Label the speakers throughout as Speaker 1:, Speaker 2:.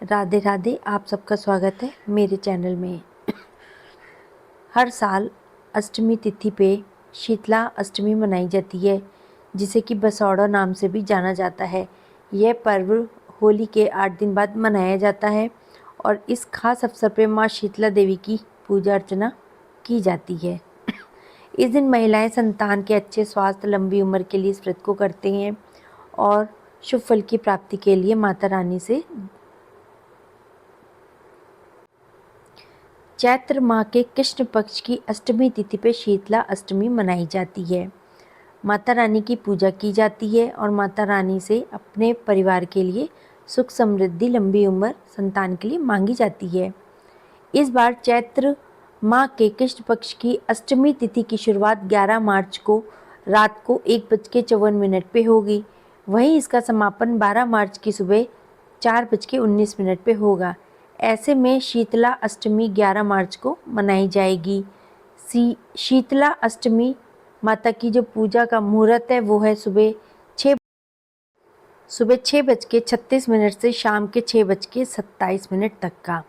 Speaker 1: राधे राधे। आप सबका स्वागत है मेरे चैनल में। हर साल अष्टमी तिथि पे शीतला अष्टमी मनाई जाती है, जिसे कि बसौड़ा नाम से भी जाना जाता है। यह पर्व होली के 8 दिन बाद मनाया जाता है और इस खास अवसर पे माँ शीतला देवी की पूजा अर्चना की जाती है। इस दिन महिलाएं संतान के अच्छे स्वास्थ्य, लंबी उम्र के लिए इस व्रत को करते हैं और शुभ फल की प्राप्ति के लिए माता रानी से चैत्र माह के कृष्ण पक्ष की अष्टमी तिथि पे शीतला अष्टमी मनाई जाती है। माता रानी की पूजा की जाती है और माता रानी से अपने परिवार के लिए सुख समृद्धि, लंबी उम्र, संतान के लिए मांगी जाती है। इस बार चैत्र माह के कृष्ण पक्ष की अष्टमी तिथि की शुरुआत 11 मार्च को रात को 1:54 पे होगी। वहीं इसका समापन 12 मार्च की सुबह 4:19 पे होगा। ऐसे में शीतला अष्टमी 11 मार्च को मनाई जाएगी। शीतला अष्टमी माता की जो पूजा का मुहूर्त है वो है सुबह 6:36 से शाम के 6:27 तक का।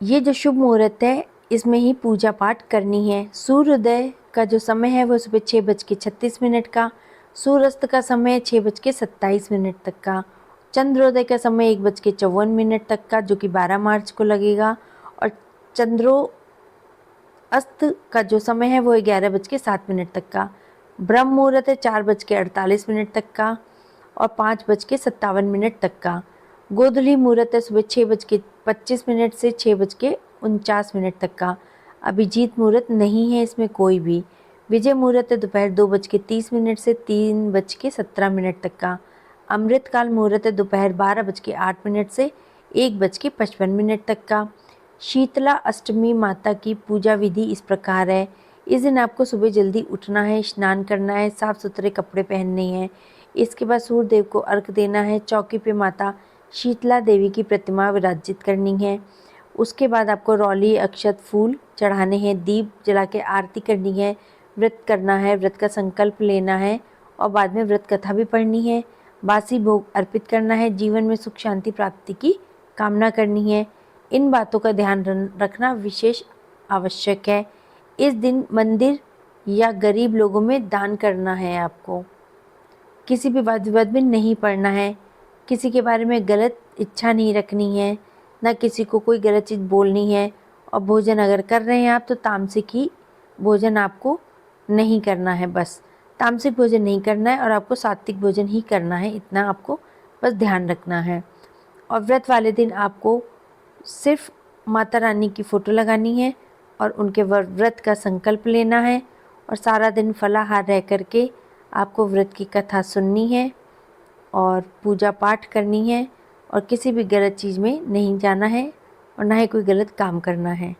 Speaker 1: ये जो शुभ मुहूर्त है इसमें ही पूजा पाठ करनी है। सूर्योदय का जो समय है वो सुबह 6:36 का, सूर्यास्त का समय 6:27 तक का, चंद्रोदय का समय 1:54 तक का, जो कि 12 मार्च को लगेगा, और चंद्रोअस्त का जो समय है वो 11:07 तक का। ब्रह्म मुहूर्त है 4:48 तक का और 5:57 तक का। गोधूली मुहूर्त है सुबह 6:25 से 6:49 तक का। अभिजीत मुहूर्त नहीं है इसमें कोई भी। विजय मुहूर्त है दोपहर 2:30 से 3:17 तक का। अमृतकाल मुहूर्त है दोपहर 12:08 से 1:55 तक का। शीतला अष्टमी माता की पूजा विधि इस प्रकार है। इस दिन आपको सुबह जल्दी उठना है, स्नान करना है, साफ सुथरे कपड़े पहनने हैं। इसके बाद सूर्य देव को अर्घ देना है। चौकी पे माता शीतला देवी की प्रतिमा विराजित करनी है। उसके बाद आपको रौली, अक्षत, फूल चढ़ाने हैं, दीप जला के आरती करनी है, व्रत करना है, व्रत का संकल्प लेना है और बाद में व्रत कथा भी पढ़नी है। बासी भोग अर्पित करना है, जीवन में सुख शांति प्राप्ति की कामना करनी है। इन बातों का ध्यान रखना विशेष आवश्यक है। इस दिन मंदिर या गरीब लोगों में दान करना है। आपको किसी भी वाद विवाद में नहीं पड़ना है, किसी के बारे में गलत इच्छा नहीं रखनी है, ना किसी को कोई गलत चीज़ बोलनी है। और भोजन अगर कर रहे हैं आप तो तामसिक ही भोजन आपको नहीं करना है। बस तामसिक भोजन नहीं करना है और आपको सात्विक भोजन ही करना है, इतना आपको बस ध्यान रखना है। और व्रत वाले दिन आपको सिर्फ माता रानी की फ़ोटो लगानी है और उनके व्रत का संकल्प लेना है और सारा दिन फलाहार रह करके आपको व्रत की कथा सुननी है और पूजा पाठ करनी है और किसी भी गलत चीज़ में नहीं जाना है और ना ही कोई गलत काम करना है।